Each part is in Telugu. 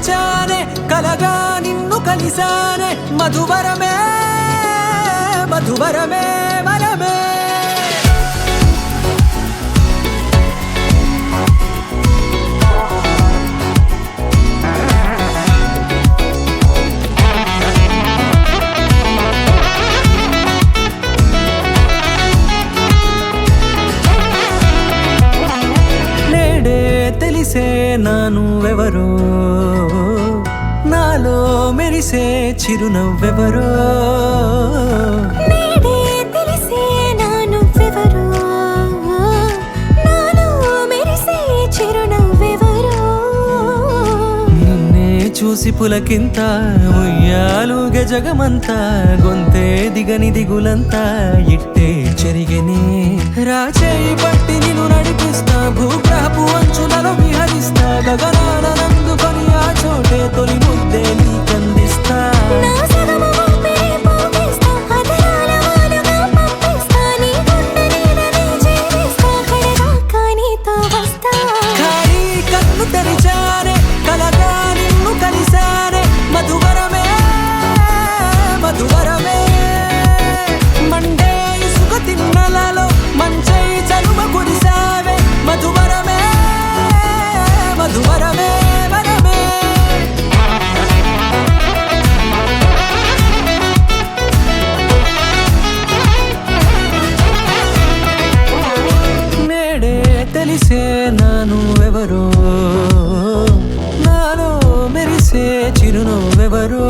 మరిచానే కలగా నిన్ను కలిసానే మధువరమే మధువరమే వరమే తెలిసే నానువెవరో నాలో మెరిసే చిరునవ్వెవరో నేడే తెలిసే నానువెవరో నాలో మెరిసే చిరునవ్వెవరో నిన్నే చూసి పులకింత ఉయ్యాలుగే జగమంతా గొంతే దిగని దిగులంతా ఇట్టే చెరిగెనే రాచేయి పట్టి నిన్ను నడిపిస్తా భూగ్రహపు అంచులలో విహరిస్తా గగనాన నందుకొని ఆ చోటే తొలి ముద్దే నీకందిస్తా నా సగము ఊపిరి పోగిస్తా అదరాల వాలుగా పంపిస్తా నీ గుండె నీడనే చేరిస్తా కడదాకా నీతో వస్తా ఖాళీ కన్ను తెరిచానే కలగా నిన్ను కలిసానే మధువరమే మధువరమే మండే ఇసుక తిన్నలలో మంచై చలుమ కురిసావే మధువరమే మధువరమే వరమే నేడే తెలిసే నానువెవరో నాలో మెరిసే చిరునవ్వెవరో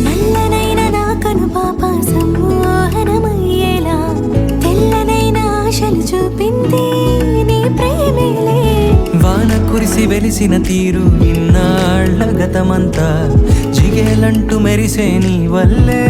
నల్లనైన నా కనుపాప సమ్మోహనమయ్యేలా తెల్లనైన ఆశలు చూపింది నీ ప్రేమేలే వాన కురిసి వెలిసిన తీరు ఇన్నాళ్ళ గతమంతా జిగేలంటూ మెరిసే నీ వల్లే